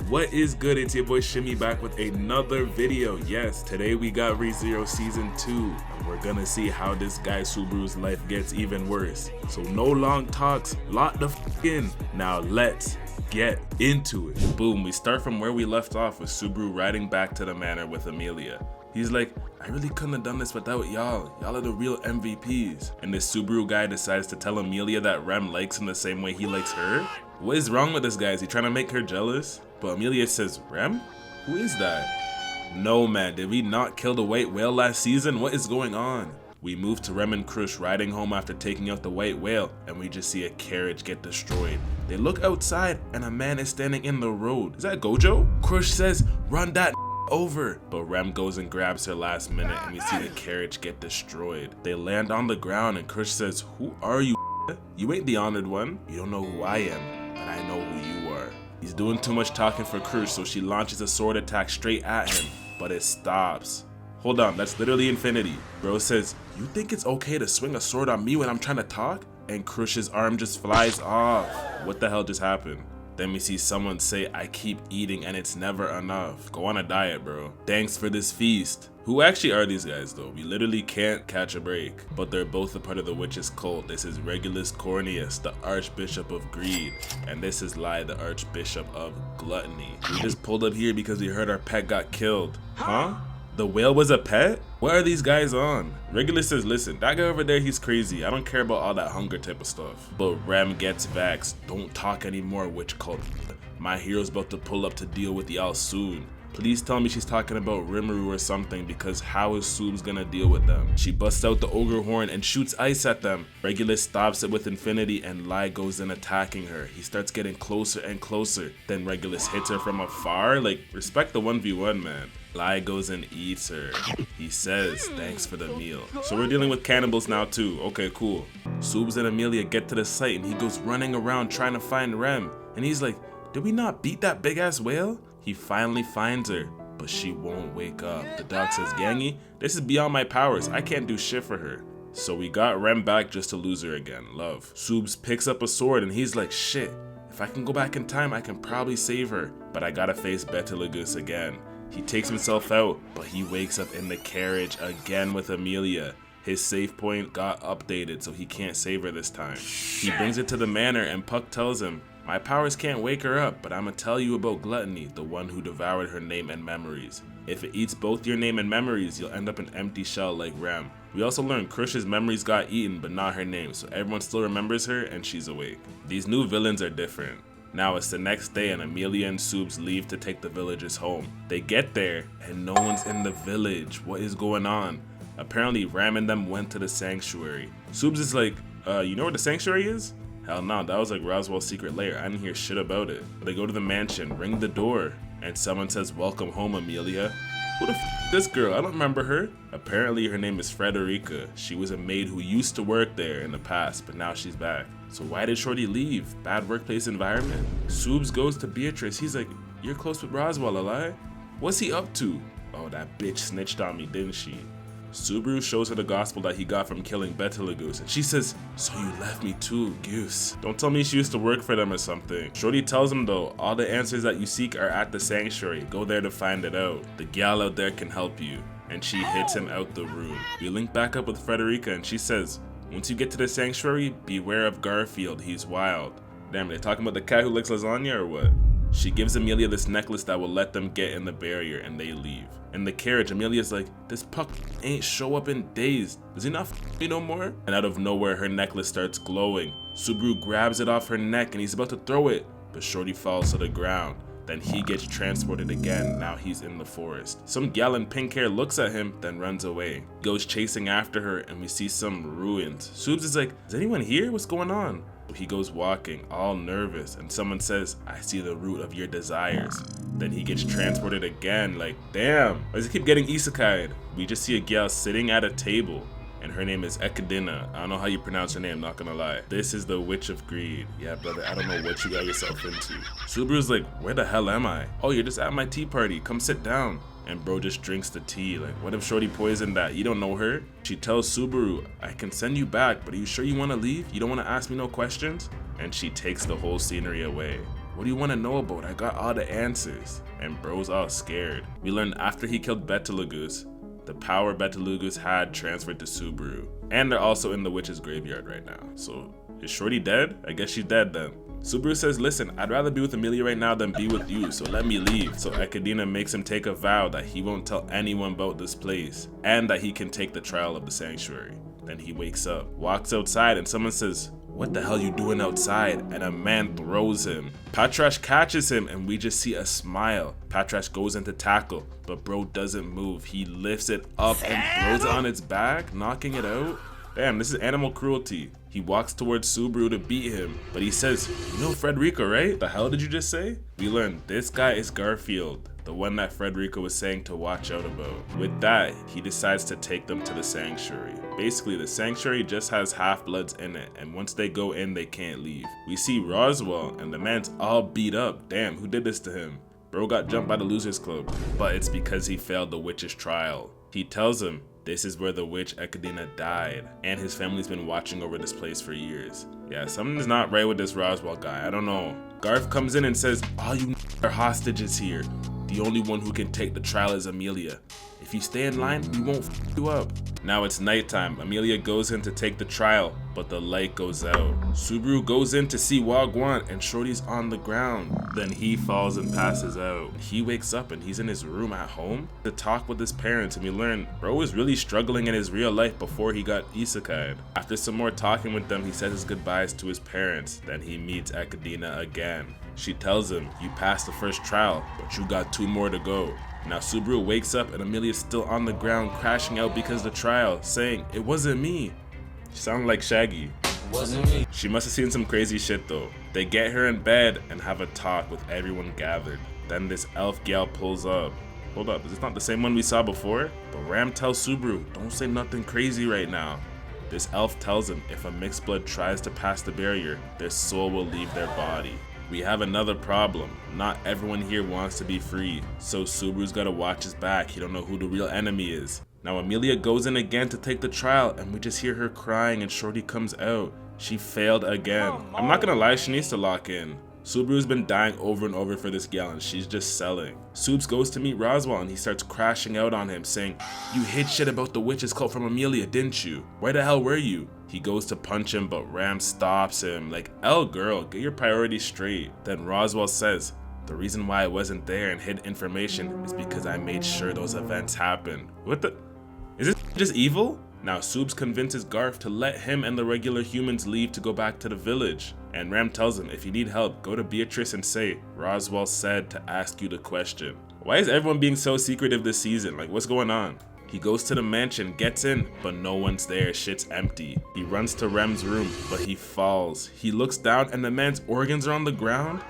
What is good? It's your boy Shimmy back with another video. Yes, today we got Rezero season 2 and we're gonna see how this guy Subaru's life gets even worse. So no long talks, lot the f in. Now let's get into it. Boom, we start from where we left off with Subaru riding back to the manor with Amelia. He's like, I really couldn't have done this without y'all. Y'all are the real MVPs. And this Subaru guy decides to tell Amelia that Rem likes him the same way he likes her. What is wrong with this guy? Is he trying to make her jealous? But Amelia says, Rem? Who is that? No man, did we not kill the white whale last season? What is going on? We move to Rem and Krush riding home after taking out the white whale, and we just see a carriage get destroyed. They look outside and a man is standing in the road. Is that Gojo? Krush says, run that over. But Rem goes and grabs her last minute and we see the carriage get destroyed. They land on the ground and Krush says, who are you? You ain't the honored one. You don't know who I am, but I know who you are. He's doing too much talking for Krush, so she launches a sword attack straight at him, but it stops. Hold on, that's literally infinity. Bro says, you think it's okay to swing a sword on me when I'm trying to talk? And Krush's arm just flies off. What the hell just happened? Then we see someone say, I keep eating and it's never enough. Go on a diet, bro. Thanks for this feast. Who actually are these guys though? We literally can't catch a break. But they're both a part of the witch's cult. This is Regulus Corneus, the Archbishop of Greed. And this is Lai, the Archbishop of Gluttony. We just pulled up here because we heard our pet got killed. Huh? The whale was a pet? What are these guys on? Regulus says, listen, that guy over there, he's crazy. I don't care about all that hunger type of stuff. But Rem gets vexed. Don't talk anymore, witch cult. My hero's about to pull up to deal with y'all soon. Please tell me she's talking about Rimuru or something, because how is Subs gonna deal with them? She busts out the ogre horn and shoots ice at them. Regulus stops it with infinity and Lai goes in attacking her. He starts getting closer and closer. Then Regulus hits her from afar. Like, respect the 1v1, man. Lai goes and eats her. He says, thanks for the meal. So we're dealing with cannibals now too. Okay, cool. Subs and Amelia get to the site and he goes running around trying to find Rem. And he's like, did we not beat that big ass whale? He finally finds her, but she won't wake up. The dog says, Gangy, this is beyond my powers. I can't do shit for her. So we got Rem back just to lose her again. Love. Subs picks up a sword and he's like, shit, if I can go back in time, I can probably save her. But I gotta face Betelgeuse again. He takes himself out, but he wakes up in the carriage again with Amelia. His save point got updated, so he can't save her this time. He brings it to the manor and Puck tells him, my powers can't wake her up, but I'ma tell you about Gluttony, the one who devoured her name and memories. If it eats both your name and memories, you'll end up an empty shell like Rem. We also learned Krush's memories got eaten, but not her name, so everyone still remembers her and she's awake. These new villains are different. Now it's the next day and Amelia and Subs leave to take the villagers home. They get there and no one's in the village. What is going on? Apparently Rem and them went to the sanctuary. Subs is like, you know where the sanctuary is? Hell no, that was like Roswaal's secret lair. I didn't hear shit about it. But they go to the mansion, ring the door, and someone says, welcome home, Amelia. Who the f is this girl? I don't remember her. Apparently her name is Frederica. She was a maid who used to work there in the past, but now she's back. So why did Shorty leave? Bad workplace environment? Subs goes to Beatrice. He's like, you're close with Roswaal, Eli? What's he up to? Oh, that bitch snitched on me, didn't she? Subaru shows her the gospel that he got from killing Betelgeuse, and she says, so you left me too, Goose. Don't tell me she used to work for them or something. Shorty tells him though, all the answers that you seek are at the sanctuary. Go there to find it out. The gal out there can help you. And she hits him out the room. We link back up with Frederica and she says, once you get to the sanctuary, beware of Garfield, he's wild. Damn, they talking about the cat who likes lasagna or what? She gives Amelia this necklace that will let them get in the barrier and they leave. In the carriage, Amelia's like, this Puck ain't show up in days. Does he not f me no more? And out of nowhere, her necklace starts glowing. Subaru grabs it off her neck and he's about to throw it, but Shorty falls to the ground. Then he gets transported again, now he's in the forest. Some gal in pink hair looks at him, then runs away. Goes chasing after her and we see some ruins. Subs is like, is anyone here? What's going on? He goes walking, all nervous, and someone says, I see the root of your desires. Then he gets transported again, like, damn, why does he keep getting isekai'd? We just see a gal sitting at a table, and her name is Ekadina. I don't know how you pronounce her name, not gonna lie. This is the Witch of Greed. Yeah, brother, I don't know what you got yourself into. Subaru's like, where the hell am I? Oh, you're just at my tea party, come sit down. And bro just drinks the tea. Like, what if Shorty poisoned that? You don't know her? She tells Subaru, I can send you back, but are you sure you want to leave? You don't want to ask me no questions? And she takes the whole scenery away. What do you want to know about? I got all the answers. And bro's all scared. We learn after he killed Betelgeuse, the power Betelgeuse had transferred to Subaru. And they're also in the witch's graveyard right now. So is Shorty dead? I guess she's dead then. Subaru says, listen, I'd rather be with Emilia right now than be with you, so let me leave. So Ekadina makes him take a vow that he won't tell anyone about this place, and that he can take the trial of the sanctuary. Then he wakes up, walks outside, and someone says, what the hell you doing outside? And a man throws him. Patrash catches him, and we just see a smile. Patrash goes in to tackle, but bro doesn't move. He lifts it up and throws it on its back, knocking it out. Damn, this is animal cruelty. He walks towards Subaru to beat him, but he says, you know Frederica, right? The hell did you just say? We learn this guy is Garfield, the one that Frederica was saying to watch out about. With that, he decides to take them to the sanctuary. Basically, the sanctuary just has half-bloods in it, and once they go in, they can't leave. We see Roswaal, and the man's all beat up. Damn, who did this to him? Bro got jumped by the Losers Club, but it's because he failed the witch's trial. He tells him, this is where the witch Ekadina died, and his family's been watching over this place for years. Yeah, something's not right with this Roswaal guy, I don't know. Garf comes in and says, all you are hostages here. The only one who can take the trial is Amelia. If you stay in line, we won't f you up. Now it's nighttime. Amelia goes in to take the trial, but the light goes out. Subaru goes in to see Wagwan, and Shorty's on the ground. Then he falls and passes out. He wakes up and he's in his room at home to talk with his parents, and we learn bro was really struggling in his real life before he got isekai'd. After some more talking with them, he says his goodbyes to his parents. Then he meets Ekadina again. She tells him, you passed the first trial, but you got 2 more to go. Now Subaru wakes up and Amelia's still on the ground crashing out because of the trial, saying, it wasn't me. She sounded like Shaggy. Wasn't me. She must have seen some crazy shit though. They get her in bed and have a talk with everyone gathered. Then this elf gal pulls up. Hold up, is this not the same one we saw before? But Ram tells Subaru, don't say nothing crazy right now. This elf tells him if a mixed blood tries to pass the barrier, their soul will leave their body. We have another problem. Not everyone here wants to be free, so Subaru's gotta watch his back. He don't know who the real enemy is. Now Amelia goes in again to take the trial, and we just hear her crying and Shorty comes out. She failed again. I'm not gonna lie, she needs to lock in. Subaru's been dying over and over for this gal and she's just selling. Subs goes to meet Roswaal and he starts crashing out on him saying, you hid shit about the witches cult from Amelia, didn't you? Where the hell were you? He goes to punch him, but Ram stops him like, girl, get your priorities straight. Then Roswaal says, the reason why I wasn't there and hid information is because I made sure those events happened. What the? Is this just evil? Now Subs convinces Garf to let him and the regular humans leave to go back to the village. And Ram tells him, if you need help, go to Beatrice and say, Roswaal said to ask you the question. Why is everyone being so secretive this season? Like, what's going on? He goes to the mansion, gets in, but no one's there, shit's empty. He runs to Rem's room, but he falls. He looks down and the man's organs are on the ground.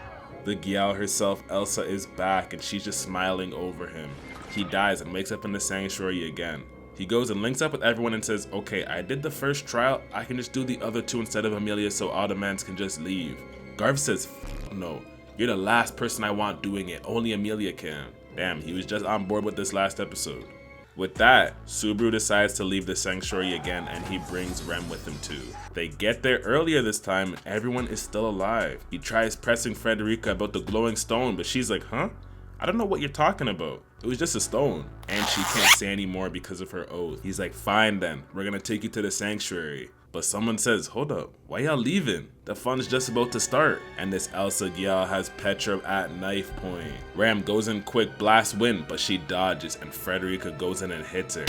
The Gyal herself, Elsa, is back and she's just smiling over him. He dies and wakes up in the sanctuary again. He goes and links up with everyone and says, okay, I did the first trial, I can just do the other 2 instead of Amelia so all the mans can just leave. Garf says, no, you're the last person I want doing it, only Amelia can. Damn, he was just on board with this last episode. With that, Subaru decides to leave the sanctuary again and he brings Rem with him too. They get there earlier this time and everyone is still alive. He tries pressing Frederica about the glowing stone, but she's like, huh? I don't know what you're talking about. It was just a stone. And she can't say anymore because of her oath. He's like, fine then, we're gonna take you to the sanctuary. But someone says, hold up, why y'all leaving? The fun's just about to start. And this Elsa Gyal has Petra at knife point. Ram goes in quick, blast wind, but she dodges and Frederica goes in and hits her.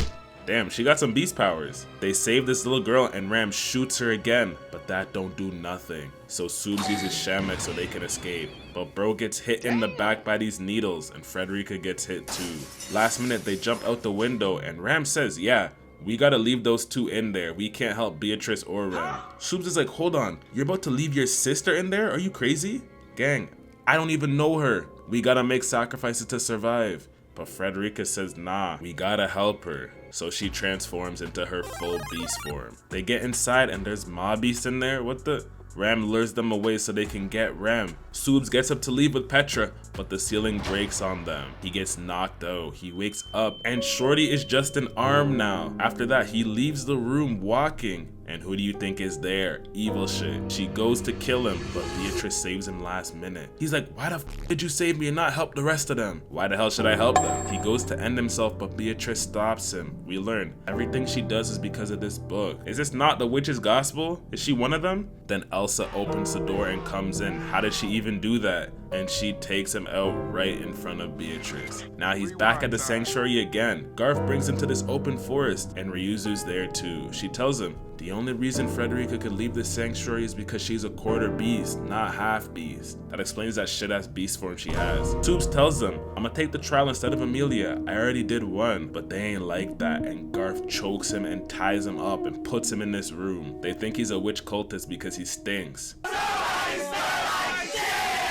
Damn, she got some beast powers. They save this little girl and Ram shoots her again, but that don't do nothing. So Subs uses Shamek so they can escape. But bro gets hit in the back by these needles and Frederica gets hit too. Last minute they jump out the window and Ram says, yeah, we gotta leave those 2 in there. We can't help Beatrice or Ram. Subs is like, hold on, you're about to leave your sister in there? Are you crazy? Gang, I don't even know her. We gotta make sacrifices to survive. But Frederica says, nah, we gotta help her. So she transforms into her full beast form. They get inside and there's mob beasts in there. What the? Ram lures them away so they can get Ram. Subs gets up to leave with Petra, but the ceiling breaks on them. He gets knocked out. He wakes up and Shorty is just an arm now. After that, he leaves the room walking. And who do you think is there? Evil shit. She goes to kill him, but Beatrice saves him last minute. He's like, why the f did you save me and not help the rest of them? Why the hell should I help them? He goes to end himself, but Beatrice stops him. We learn everything she does is because of this book. Is this not the witch's gospel? Is she one of them? Then Elsa opens the door and comes in. How did she even do that? And she takes him out right in front of Beatrice. Now he's back at the sanctuary again. Garf brings him to this open forest and Ryuzu's there too. She tells him, the only reason Frederica could leave this sanctuary is because she's a quarter beast, not half beast. That explains that shit ass beast form she has. Tubes tells them, I'm gonna take the trial instead of Amelia. I already did one, but they ain't like that. And Garf chokes him and ties him up and puts him in this room. They think he's a witch cultist because he stinks.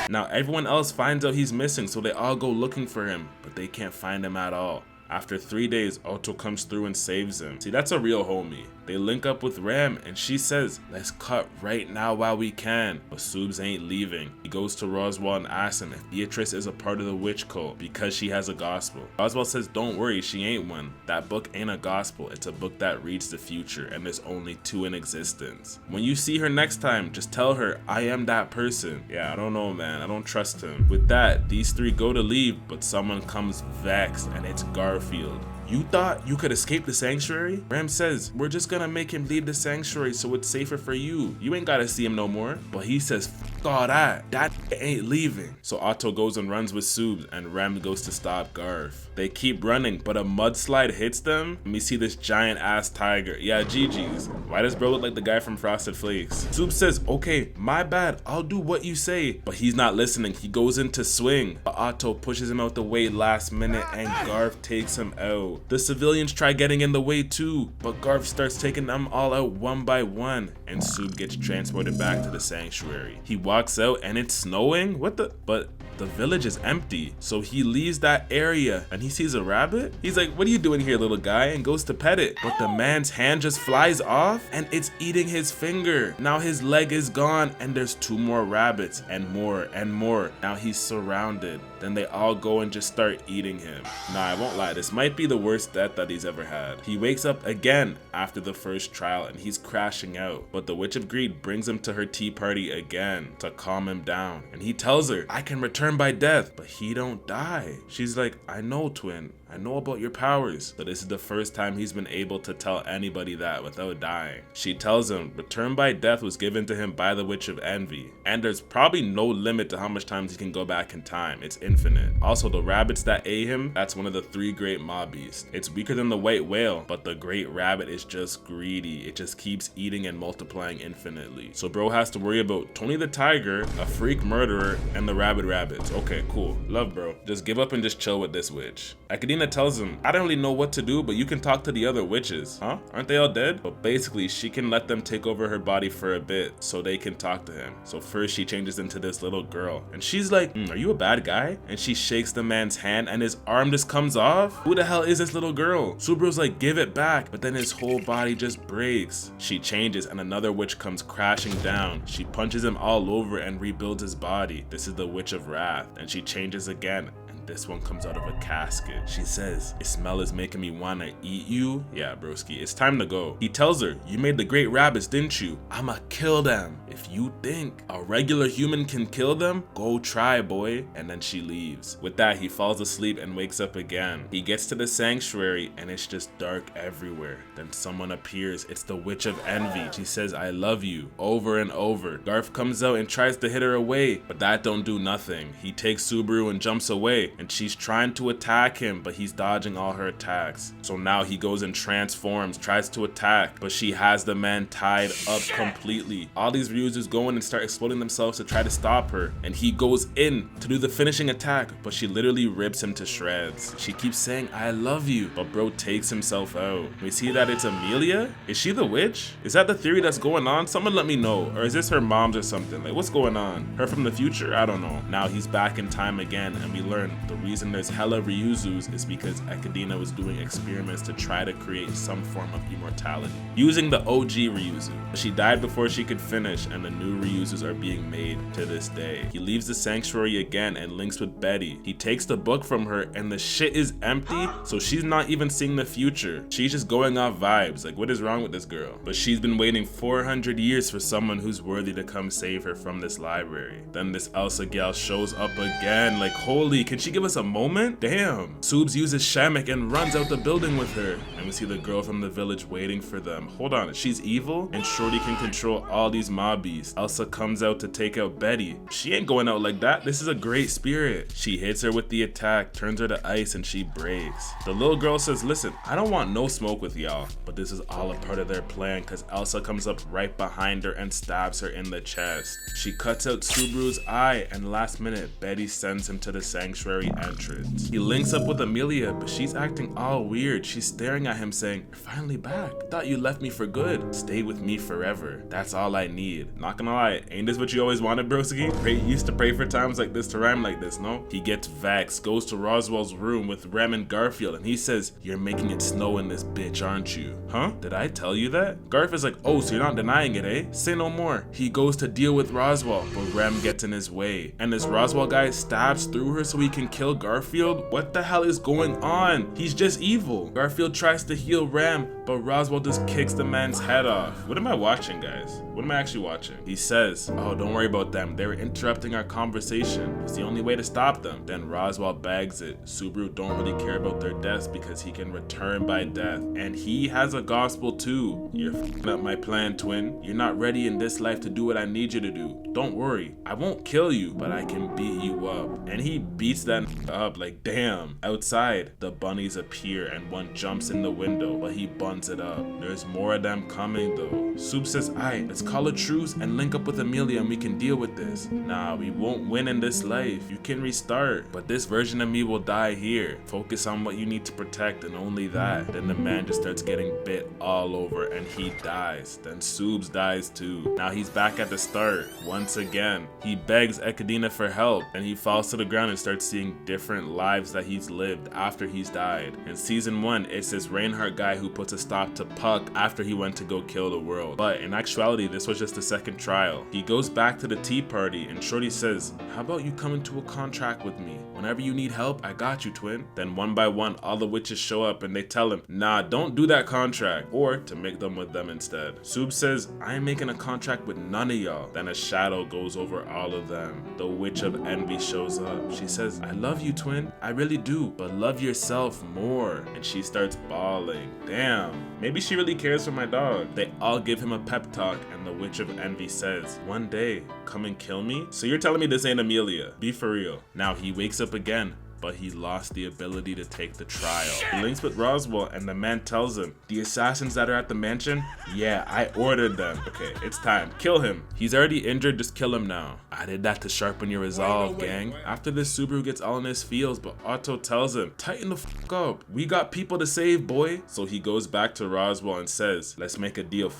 Now everyone else finds out he's missing, so they all go looking for him, but they can't find him at all. After 3 days, Otto comes through and saves him. See, that's a real homie. They link up with Ram and she says, let's cut right now while we can. But Subs ain't leaving. He goes to Roswaal and asks him if Beatrice is a part of the witch cult because she has a gospel. Roswaal says, don't worry, she ain't one. That book ain't a gospel. It's a book that reads the future and there's only 2 in existence. When you see her next time, just tell her, I am that person. Yeah, I don't know, man. I don't trust him. With that, these 3 go to leave, but someone comes vexed and it's Garfield. You thought you could escape the sanctuary? Ram says, we're just gonna make him leave the sanctuary so it's safer for you. You ain't gotta see him no more. But he says, f all that. That ain't leaving. So Otto goes and runs with Subs and Ram goes to stop Garf. They keep running, but a mudslide hits them. And we see this giant ass tiger. Yeah, GG's. Why does bro look like the guy from Frosted Flakes? Subs says, okay, my bad. I'll do what you say. But he's not listening. He goes in to swing. But Otto pushes him out the way last minute and Garf takes him out. The civilians try getting in the way too, but Garf starts taking them all out one by one, and Sub gets transported back to the sanctuary. He walks out and it's snowing? What the? But the village is empty, so he leaves that area and he sees a rabbit. He's like, what are you doing here, little guy? And goes to pet it, but the man's hand just flies off and it's eating his finger. Now his leg is gone and there's 2 more rabbits and more and more. Now he's surrounded. Then they all go and just start eating him. Nah, I won't lie, this might be the worst death that he's ever had. He wakes up again after the first trial and he's crashing out, but the Witch of Greed brings him to her tea party again to calm him down, and he tells her, I can return by death, but he don't die. She's like, I know, twin. I know about your powers. But this is the first time he's been able to tell anybody that without dying. She tells him return by death was given to him by the Witch of Envy, and there's probably no limit to how much times he can go back in time. It's infinite. Also, the rabbits that ate him, that's one of the 3 great mob beasts. It's weaker than the white whale, but the great rabbit is just greedy. It just keeps eating and multiplying infinitely. So bro has to worry about Tony the tiger, a freak murderer, and the rabid rabbits. Okay, cool. Love bro. Just give up and just chill with this witch. Academia tells him, I don't really know what to do, but you can talk to the other witches. Huh? Aren't they all dead? But basically, she can let them take over her body for a bit so they can talk to him. So first she changes into this little girl and she's like, are you a bad guy? And she shakes the man's hand and his arm just comes off. Who the hell is this little girl? Subaru's like, give it back, but then his whole body just breaks. She changes and another witch comes crashing down. She punches him all over and rebuilds his body. This is the Witch of Wrath, and she changes again. This one comes out of a casket. She says, "Your smell is making me wanna eat you." Yeah, broski, it's time to go. He tells her, "You made the great rabbits, didn't you? I'ma kill them. If you think a regular human can kill them, go try, boy." And then she leaves. With that, he falls asleep and wakes up again. He gets to the sanctuary and it's just dark everywhere. Then someone appears. It's the Witch of Envy. She says, "I love you," over and over. Garf comes out and tries to hit her away, but that don't do nothing. He takes Subaru and jumps away, and she's trying to attack him, but he's dodging all her attacks. So now he goes and transforms, tries to attack, but she has the man tied up completely. All these Ryuzus go in and start exploding themselves to try to stop her, and he goes in to do the finishing attack, but she literally rips him to shreds. She keeps saying, "I love you," but bro takes himself out. We see that it's Amelia? Is she the witch? Is that the theory that's going on? Someone let me know. Or is this her mom's or something? Like, what's going on? Her from the future? I don't know. Now he's back in time again, and we learn The reason there's hella Ryuzus is because Ekidina was doing experiments to try to create some form of immortality, using the OG Ryuzu. She died before she could finish, and the new Ryuzus are being made to this day. He leaves the sanctuary again and links with Betty. He takes the book from her and the shit is empty, so she's not even seeing the future. She's just going off vibes. Like, what is wrong with this girl? But she's been waiting 400 years for someone who's worthy to come save her from this library. Then this Elsa gal shows up again. Like, holy, can she give us a moment? Damn. Subs uses Shamek and runs out the building with her. And we see the girl from the village waiting for them. Hold on, she's evil? And Shorty can control all these mobbies. Elsa comes out to take out Betty. She ain't going out like that. This is a great spirit. She hits her with the attack, turns her to ice, and she breaks. The little girl says, listen, I don't want no smoke with y'all. But this is all a part of their plan, because Elsa comes up right behind her and stabs her in the chest. She cuts out Subaru's eye, and last minute, Betty sends him to the sanctuary entrance. He links up with Amelia, but she's acting all weird. She's staring at him saying, you're finally back. Thought you left me for good. Stay with me forever. That's all I need. Not gonna lie, ain't this what you always wanted, broski? Used to pray for times like this to rhyme like this, no? He gets vexed, goes to Roswaal's room with Rem and Garfield, and he says, you're making it snow in this bitch, aren't you? Huh? Did I tell you that? Garf is like, oh, so you're not denying it, eh? Say no more. He goes to deal with Roswaal, but Rem gets in his way. And this Roswaal guy stabs through her so he can kill Garfield? What the hell is going on? He's just evil. Garfield tries to heal Rem, but Roswaal just kicks the man's head off. What am I watching, guys? What am I actually watching? He says, oh, don't worry about them. They were interrupting our conversation. It's the only way to stop them. Then Roswaal bags it. Subaru don't really care about their deaths because he can return by death. And he has a gospel too. You're f***ing up my plan, twin. You're not ready in this life to do what I need you to do. Don't worry. I won't kill you, but I can beat you up. And he beats that up like, damn. Outside, the bunnies appear and one jumps in the window, but he buns it up. There's more of them coming though. Soup says, aight, let's call a truce and link up with Amelia and we can deal with this. Nah, we won't win in this life. You can restart, but this version of me will die here. Focus on what you need to protect and only that. Then the man just starts getting bit all over and he dies. Then Subs dies too. Now he's back at the start. Once again, he begs Ekidina for help and he falls to the ground and starts seeing different lives that he's lived after he's died. In season 1, it's this Reinhard guy who puts a stop to Puck after he went to go kill the world. But in actuality, this was just the second trial. He goes back to the tea party and Shorty says, how about you come into a contract with me? Whenever you need help, I got you, twin. Then one by one, all the witches show up and they tell him, nah, don't do that contract, or to make them with them instead. Sub says, I ain't making a contract with none of y'all. Then a shadow goes over all of them. The witch of envy shows up. She says, I love you, twin. I really do, but love yourself more. And she starts bawling. Damn, maybe she really cares for my dog. They all give him a pep talk and the witch of envy says, one day, come and kill me? So you're telling me this ain't Amelia? Be for real. Now he wakes up again, but he lost the ability to take the trial. He links with Roswaal and the man tells him, the assassins that are at the mansion? Yeah, I ordered them. Okay, it's time. Kill him. He's already injured, just kill him now. I did that to sharpen your resolve, gang. After this, Subaru gets all in his feels, but Otto tells him, tighten the f up. We got people to save, boy. So he goes back to Roswaal and says, let's make a deal.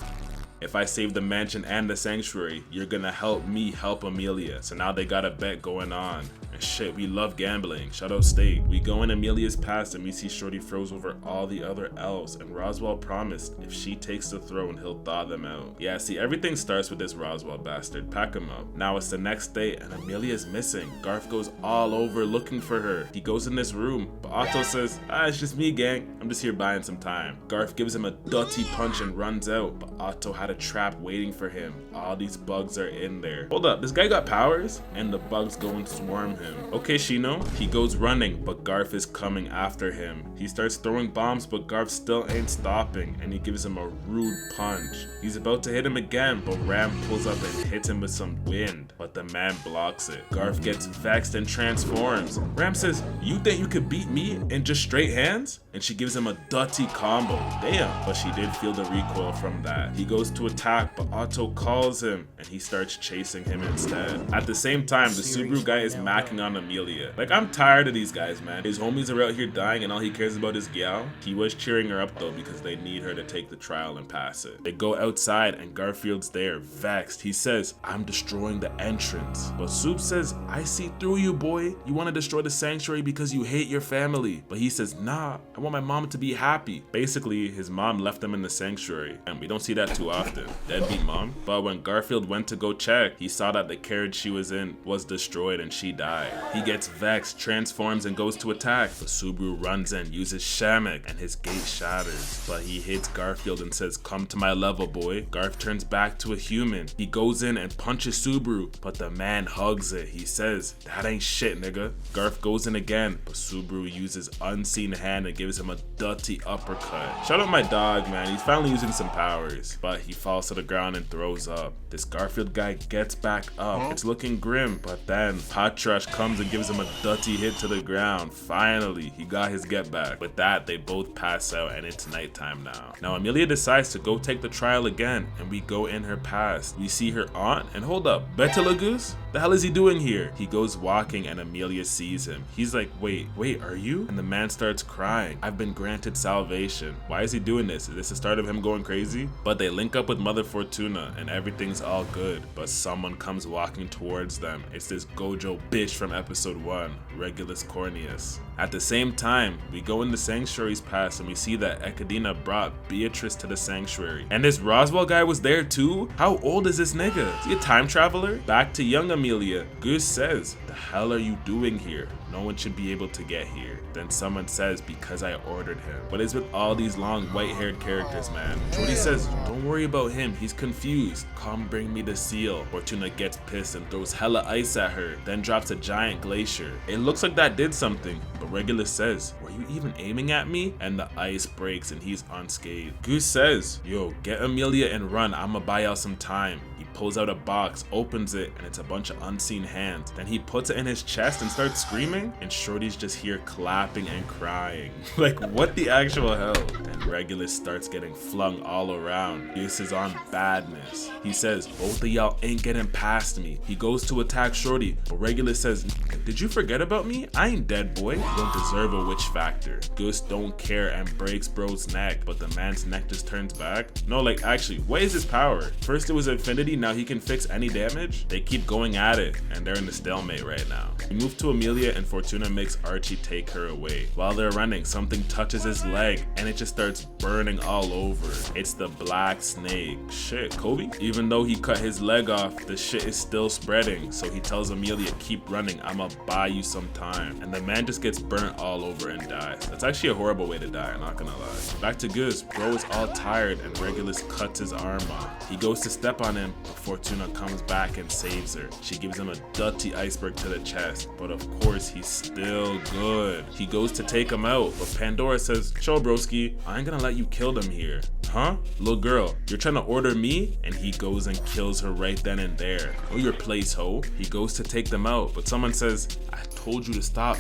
If I save the mansion and the sanctuary, you're gonna help me help Amelia. So now they got a bet going on. And shit, we love gambling. Shout out State. We go in Amelia's past and we see Shorty froze over all the other elves. And Roswaal promised if she takes the throne, he'll thaw them out. Yeah, see, everything starts with this Roswaal bastard. Pack him up. Now it's the next day and Amelia's missing. Garf goes all over looking for her. He goes in this room, but Otto says, it's just me, gang. I'm just here buying some time. Garf gives him a dirty punch and runs out, but Otto had a trap waiting for him. All these bugs are in there. Hold up, this guy got powers? And the bugs go and swarm him. Okay, Shino. He goes running, but Garf is coming after him. He starts throwing bombs, but Garf still ain't stopping, and he gives him a rude punch. He's about to hit him again, but Ram pulls up and hits him with some wind, but the man blocks it. Garf gets vexed and transforms. Ram says, you think you could beat me in just straight hands? and she gives him a dirty combo. Damn, but she did feel the recoil from that. He goes to attack, but Otto calls him and he starts chasing him instead. At the same time, the Subaru guy is macking on Amelia. Like, I'm tired of these guys, man. His homies are out here dying and all he cares about is gal. He was cheering her up though because they need her to take the trial and pass it. They go outside and Garfield's there, vexed. He says, I'm destroying the entrance. But Soup says, I see through you, boy. You want to destroy the sanctuary because you hate your family. But he says, nah, I want my mom to be happy. Basically, his mom left him in the sanctuary, and we don't see that too often. Deadbeat mom. But when Garfield went to go check, he saw that the carriage she was in was destroyed and she died. He gets vexed, transforms, and goes to attack. But Subaru runs in, uses Shamek, and his gate shatters. But he hits Garfield and says, come to my level, boy. Garf turns back to a human. He goes in and punches Subaru, but the man hugs it. He says, that ain't shit, nigga. Garf goes in again, but Subaru uses unseen hand and gives him a dirty uppercut. Shout out my dog, man. He's finally using some powers, but he falls to the ground and throws up. This Garfield guy gets back up. It's looking grim, but then Patrash comes and gives him a dirty hit to the ground. Finally, he got his get back. With that, they both pass out and it's nighttime now. Now Amelia decides to go take the trial again, and we go in her past. We see her aunt, and hold up, Betelgeuse? The hell is he doing here? He goes walking and Amelia sees him. He's like, wait, are you? And the man starts crying. I've been granted salvation. Why is he doing this? Is this the start of him going crazy? But they link up with Mother Fortuna and everything's all good. But someone comes walking towards them. It's this Gojo bitch from episode 1, Regulus Corneus. At the same time, we go in the sanctuary's past and we see that Ekadina brought Beatrice to the sanctuary. And this Roswaal guy was there too? How old is this nigga? Is he a time traveler? Back to young Amelia, Goose says, the hell are you doing here? No one should be able to get here. Then someone says, because I ordered him. What is with all these long white-haired characters, man? Jody says, don't worry about him, he's confused. Come bring me the seal. Fortuna gets pissed and throws hella ice at her, then drops a giant glacier. It looks like that did something, but Regulus says, were you even aiming at me? And the ice breaks and he's unscathed. Goose says, yo, get Amelia and run, I'ma buy y'all some time. He pulls out a box, opens it, and it's a bunch of unseen hands. Then he puts it in his chest and starts screaming, and Shorty's just here clapping and crying. Like, what the actual hell? And Regulus starts getting flung all around. Goose is on badness. He says, both of y'all ain't getting past me. He goes to attack Shorty, but Regulus says, did you forget about me? I ain't dead, boy. You don't deserve a witch factor. Goose don't care and breaks bro's neck, but the man's neck just turns back. No, like, actually, what is his power? First it was infinity, now he can fix any damage? They keep going at it, and they're in the stalemate right now. We move to Amelia, and Fortuna makes Archie take her away. While they're running, something touches his leg, and it just starts burning all over. It's the black snake. Shit, Kobe? Even though he cut his leg off, the shit is still spreading, so he tells Amelia, keep running, I'ma buy you some time. And the man just gets burnt all over and dies. That's actually a horrible way to die, I'm not gonna lie. Back to Goose, bro is all tired, and Regulus cuts his arm off. He goes to step on him, but Fortuna comes back and saves her. She gives him a dirty iceberg to the chest, but of course he's still good. He goes to take him out, but Pandora says, chill broski, I ain't gonna let you kill them here. Huh? Little girl, you're trying to order me? And he goes and kills her right then and there. Know your place, ho. He goes to take them out, but someone says, I told you to stop.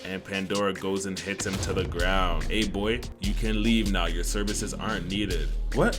And Pandora goes and hits him to the ground. Hey boy, you can leave now, your services aren't needed. What?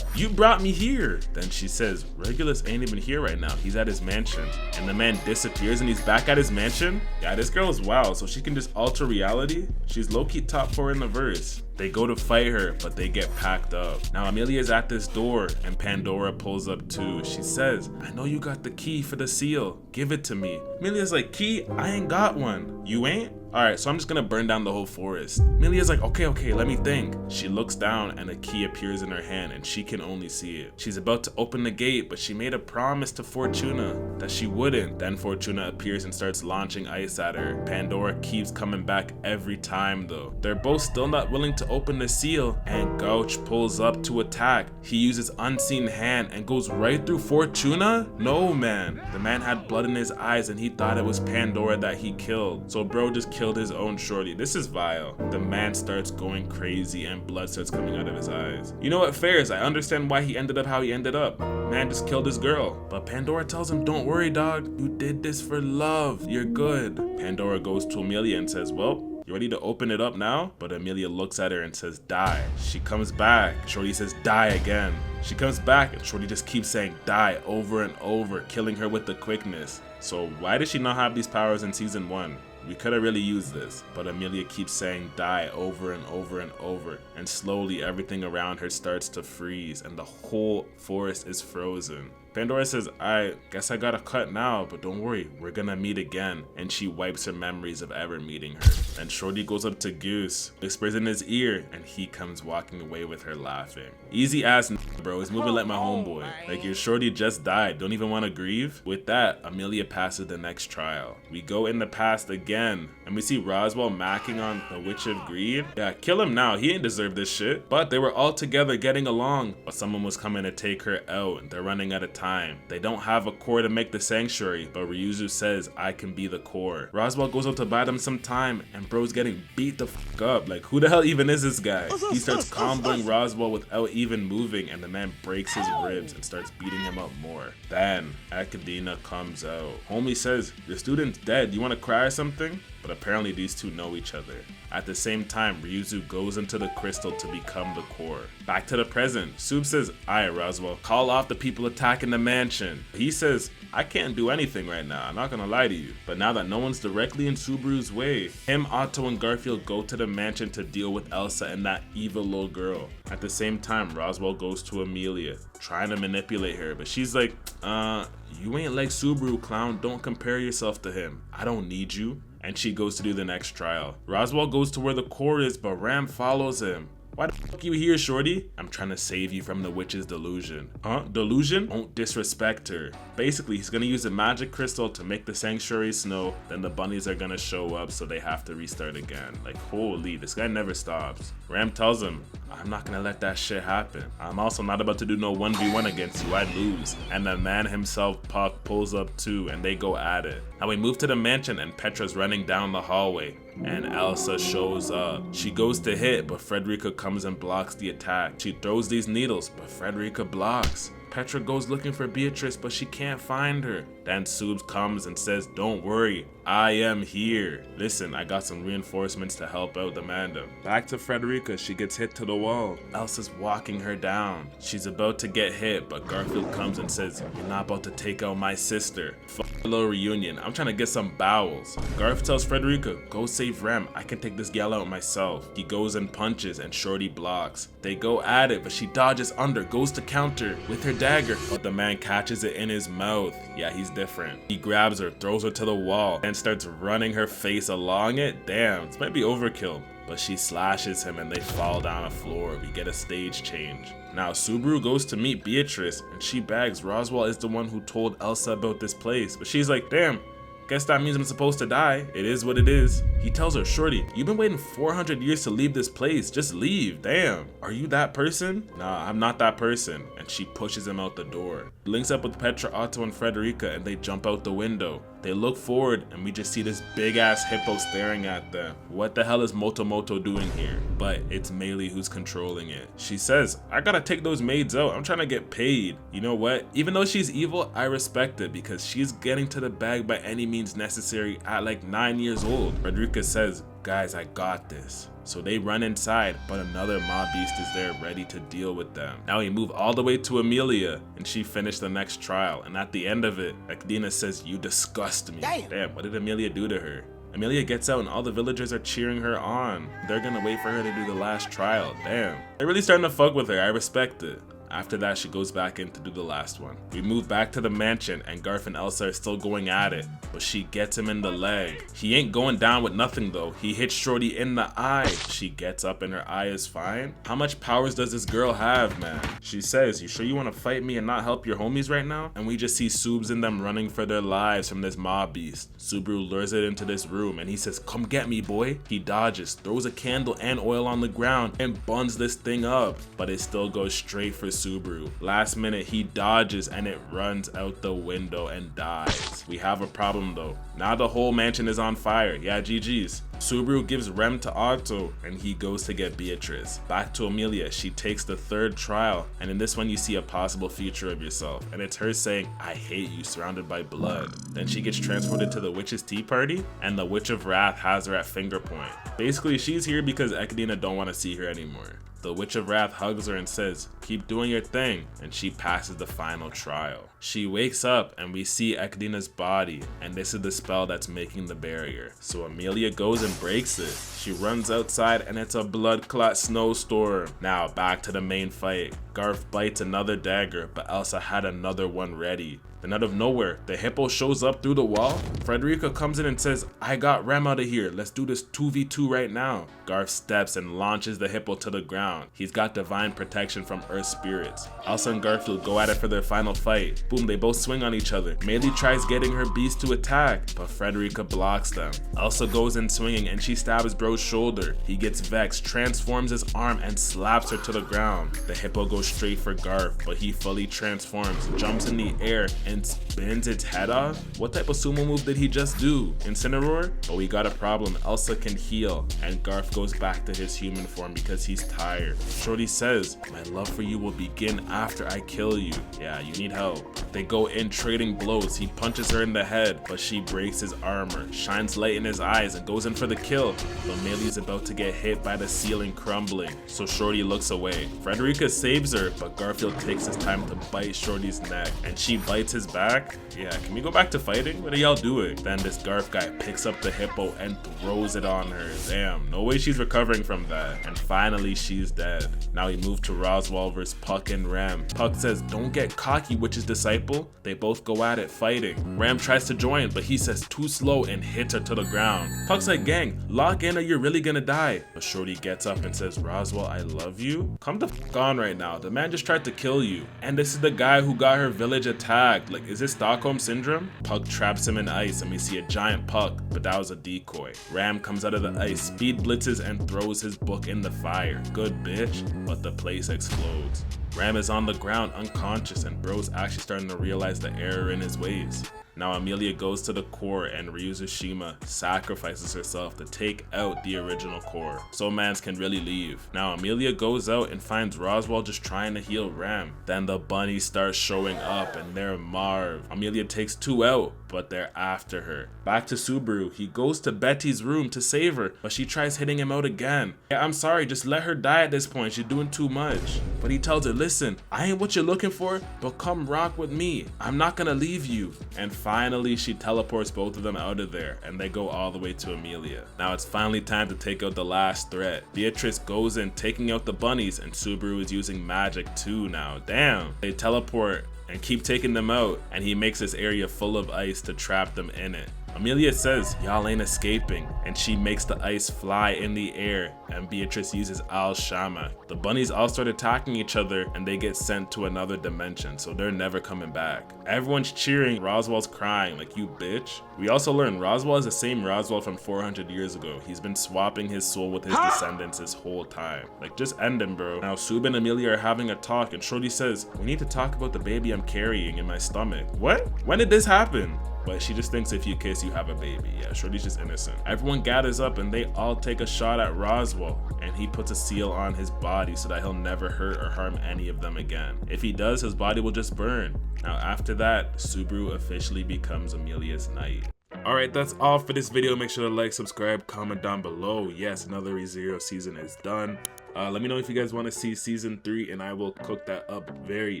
You brought me here. Then she says, Regulus ain't even here right now, he's at his mansion. And the man disappears and he's back at his mansion? Yeah, this girl is wild, so she can just alter reality? She's low-key top 4 in the verse. They go to fight her, but they get packed up. Now Amelia's at this door, and Pandora pulls up too. She says, I know you got the key for the seal. Give it to me. Amelia's like, key? I ain't got one. You ain't? Alright, so I'm just gonna burn down the whole forest. Amelia's like, okay, let me think. She looks down and a key appears in her hand and she can only see it. She's about to open the gate, but she made a promise to Fortuna that she wouldn't. Then Fortuna appears and starts launching ice at her. Pandora keeps coming back every time though. They're both still not willing to open the seal, and Gouch pulls up to attack. He uses unseen hand and goes right through Fortuna? No, man. The man had blood in his eyes and he thought it was Pandora that he killed. So bro just killed his own shorty. This is vile. The man starts going crazy and blood starts coming out of his eyes. You know what, Fairs? I understand why he ended up how he ended up. Man just killed his girl. But Pandora tells him, don't worry, dog. You did this for love. You're good. Pandora goes to Amelia and says, well, You ready to open it up now? But Amelia looks at her and says, die. She comes back. Shorty says, die again. She comes back and Shorty just keeps saying die over and over, killing her with the quickness. So why did she not have these powers in season 1? We could have really used this, but Amelia keeps saying die over and over and over, and slowly everything around her starts to freeze and the whole forest is frozen. Pandora says, I guess I gotta cut now, but don't worry, we're gonna meet again. And she wipes her memories of ever meeting her. And Shorty goes up to Goose, whispers in his ear, and he comes walking away with her laughing. Easy ass bro, he's moving like my homeboy. Like your Shorty just died, don't even wanna grieve? With that, Amelia passes the next trial. We go in the past again, and we see Roswaal macking on the Witch of Greed. Yeah, kill him now, he ain't deserve this shit. But they were all together getting along, but someone was coming to take her out, and they're running out of time. They don't have a core to make the sanctuary, but Ryuzu says, I can be the core. Roswaal goes up to buy them some time, and bro's getting beat the fuck up. Like, who the hell even is this guy? He starts comboing Roswaal without even moving, and the man breaks his ribs and starts beating him up more. Then, Akadina comes out. Homie says, your student's dead, you wanna cry or something? But apparently these two know each other. At the same time, Ryuzu goes into the crystal to become the core. Back to the present, Sub says, "Aye, Roswaal, call off the people attacking the mansion." He says, I can't do anything right now, I'm not gonna lie to you. But now that no one's directly in Subaru's way, him, Otto, and Garfield go to the mansion to deal with Elsa and that evil little girl. At the same time, Roswaal goes to Amelia, trying to manipulate her, but she's like, you ain't like Subaru, clown, don't compare yourself to him. I don't need you. And she goes to do the next trial. Roswaal goes to where the core is, but Ram follows him. Why the fuck you here, shorty? I'm trying to save you from the witch's delusion. Huh? Delusion? Don't disrespect her. Basically, he's gonna use a magic crystal to make the sanctuary snow, then the bunnies are gonna show up, so they have to restart again. Like, holy, this guy never stops. Ram tells him, I'm not gonna let that shit happen. I'm also not about to do no 1v1 against you, I'd lose. And the man himself, Puck, pulls up too, and they go at it. Now we move to the mansion and Petra's running down the hallway. And Elsa shows up. She goes to hit, but Frederica comes and blocks the attack. She throws these needles, but Frederica blocks. Petra goes looking for Beatrice, but she can't find her. Then Subs comes and says, don't worry, I am here. Listen, I got some reinforcements to help out the Mandem. Back to Frederica, she gets hit to the wall. Elsa's walking her down. She's about to get hit, but Garfield comes and says, you're not about to take out my sister. Fuck a little reunion, I'm trying to get some bowels. Garf tells Frederica, go save Rem, I can take this gal out myself. He goes and punches and Shorty blocks. They go at it, but she dodges under, goes to counter with her dagger, but the man catches it in his mouth. Yeah, he's different. He grabs her, throws her to the wall, and starts running her face along it. Damn, this might be overkill. But she slashes him and they fall down a floor. We get a stage change. Now Subaru goes to meet Beatrice and she bags Roswaal is the one who told Elsa about this place. But she's like, damn, guess that means I'm supposed to die. It is what it is. He tells her, shorty, you've been waiting 400 years to leave this place. Just leave, damn. Are you that person? Nah, I'm not that person. And she pushes him out the door. He links up with Petra, Otto, and Frederica and they jump out the window. They look forward and we just see this big ass hippo staring at them. What the hell is Motomoto doing here? But it's Meili who's controlling it. She says, I gotta take those maids out. I'm trying to get paid. You know what? Even though she's evil, I respect it because she's getting to the bag by any means necessary at like 9 years old. Frederica says, guys, I got this. So they run inside, but another mob beast is there ready to deal with them. Now we move all the way to Emilia, and she finished the next trial. And at the end of it, Akdina says, you disgust me. Damn, what did Amelia do to her? Amelia gets out and all the villagers are cheering her on. They're gonna wait for her to do the last trial. Damn. They're really starting to fuck with her, I respect it. After that, she goes back in to do the last one. We move back to the mansion and Garf and Elsa are still going at it, but she gets him in the leg. He ain't going down with nothing though. He hits Shorty in the eye. She gets up and her eye is fine. How much powers does this girl have, man? She says, you sure you want to fight me and not help your homies right now? And we just see Subs and them running for their lives from this mob beast. Subaru lures it into this room and he says, come get me, boy. He dodges, throws a candle and oil on the ground and buns this thing up, but it still goes straight for Subaru. Last minute he dodges and it runs out the window and dies. We have a problem though. Now the whole mansion is on fire. Yeah, GG's. Subaru gives Rem to Otto and he goes to get Beatrice. Back to Amelia, she takes the third trial, and in this one you see a possible future of yourself, and it's her saying, "I hate you," surrounded by blood. Then she gets transported to the witch's tea party, and the Witch of Wrath has her at finger point. Basically, she's here because Ekadina don't want to see her anymore. The Witch of Wrath hugs her and says, "Keep doing your thing," and she passes the final trial. She wakes up and we see Ekadina's body, and this is the spell that's making the barrier. So Amelia goes and breaks it. She runs outside and it's a blood clot snowstorm. Now back to the main fight. Garf bites another dagger, but Elsa had another one ready. Then out of nowhere, the hippo shows up through the wall. Frederica comes in and says, "I got Rem out of here. Let's do this 2v2 right now." Garf steps and launches the hippo to the ground. He's got divine protection from earth spirits. Elsa and Garfield go at it for their final fight. Boom, they both swing on each other. Amelia tries getting her beast to attack, but Frederica blocks them. Elsa goes in swinging and she stabs bro's shoulder. He gets vexed, transforms his arm and slaps her to the ground. The hippo goes straight for Garf, but he fully transforms, jumps in the air, and spins its head off? What type of sumo move did he just do? Incineroar? But we got a problem. Elsa can heal, and Garf goes back to his human form because he's tired. Shorty says, "My love for you will begin after I kill you." Yeah, you need help. They go in trading blows. He punches her in the head, but she breaks his armor, shines light in his eyes, and goes in for the kill. But Amelia's about to get hit by the ceiling crumbling, so Shorty looks away. Frederica saves her, but Garfield takes his time to bite Shorty's neck, and she bites his back. Yeah, can we go back to fighting? What are y'all doing? Then this Garf guy picks up the hippo and throws it on her. Damn, no way she's recovering from that. And finally, she's dead. Now we move to Roswaal vs. Puck and Rem. Puck says, "Don't get cocky, witch's disciple." They both go at it fighting. Rem tries to join, but he says too slow and hits her to the ground. Puck's like, "Gang, lock in or you're really gonna die." But Shorty gets up and says, "Roswaal, I love you? Come the f on right now. The man just tried to kill you. And this is the guy who got her village attacked. Like, is this Stockholm Syndrome?" Puck traps him in ice and we see a giant Puck, but that was a decoy. Ram comes out of the ice, speed blitzes and throws his book in the fire. Good bitch, but the place explodes. Ram is on the ground unconscious and bro's actually starting to realize the error in his ways. Now Amelia goes to the core and Ryuzushima sacrifices herself to take out the original core, so mans can really leave. Now Amelia goes out and finds Roswaal just trying to heal Ram. Then the bunnies start showing up and they're Marv. Amelia takes 2 out, but they're after her. Back to Subaru, he goes to Betty's room to save her, but she tries hitting him out again. "Yeah, I'm sorry, just let her die at this point, she's doing too much." But he tells her, "Listen, I ain't what you're looking for, but come rock with me. I'm not gonna leave you." And finally, she teleports both of them out of there, and they go all the way to Amelia. Now it's finally time to take out the last threat. Beatrice goes in, taking out the bunnies, and Subaru is using magic too now. Damn. They teleport and keep taking them out, and he makes this area full of ice to trap them in it. Amelia says, "Y'all ain't escaping," and she makes the ice fly in the air, and Beatrice uses Al-Shama. The bunnies all start attacking each other, and they get sent to another dimension, so they're never coming back. Everyone's cheering, Roswaal's crying, like, "You bitch." We also learn Roswaal is the same Roswaal from 400 years ago. He's been swapping his soul with his descendants this whole time. Like, just end him, bro. Now Sub and Amelia are having a talk, and Shorty says, "We need to talk about the baby I'm carrying in my stomach." What? When did this happen? But she just thinks if you kiss, you have a baby. Yeah, Shorty's just innocent. Everyone gathers up and they all take a shot at Roswaal, and he puts a seal on his body so that he'll never hurt or harm any of them again. If he does, his body will just burn. Now after that, Subaru officially becomes Amelia's knight. Alright, that's all for this video. Make sure to like, subscribe, comment down below. Yes, another Rezero season is done. Let me know if you guys want to see season 3, and I will cook that up very,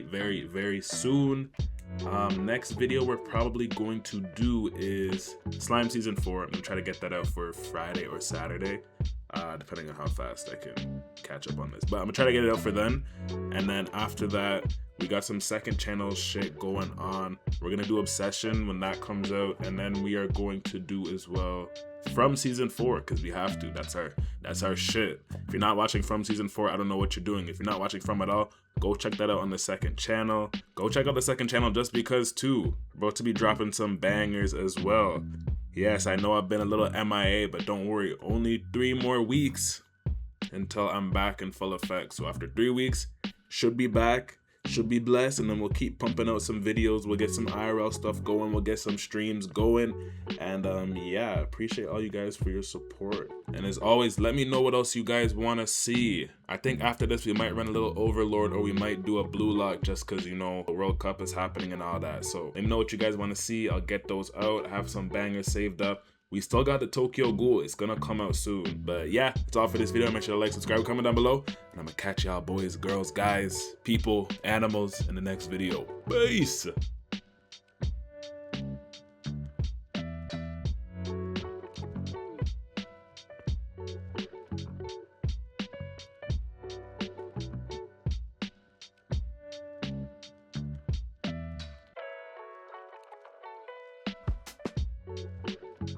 very, very soon. Next video we're probably going to do is Slime season 4. I'm gonna try to get that out for Friday or Saturday, depending on how fast I can catch up on this, but I'm gonna try to get it out for then. And then after that, we got some second channel shit going on. We're gonna do Obsession when that comes out, and then we are going to do as well From season 4, because we have to. That's our shit. If you're not watching From season 4, I don't know what you're doing. If you're not watching From at all, go check that out on the second channel. Go check out the second channel just because too. We're about to be dropping some bangers as well. Yes, I know I've been a little MIA, but don't worry, only 3 more weeks until I'm back in full effect. So after 3 weeks, should be back. should be blessed, and then we'll keep pumping out some videos. We'll get some IRL stuff going, we'll get some streams going, and yeah, appreciate all you guys for your support. And as always, let me know what else you guys want to see. I think after this we might run a little Overlord, or we might do a Blue Lock, just because, you know, the World Cup is happening and all that. So let me know what you guys want to see. I'll get those out, have some bangers saved up. We still got the Tokyo Ghoul. It's gonna come out soon. But yeah, that's all for this video. Make sure to like, subscribe, comment down below. And I'm gonna catch y'all boys, girls, guys, people, animals in the next video. Peace.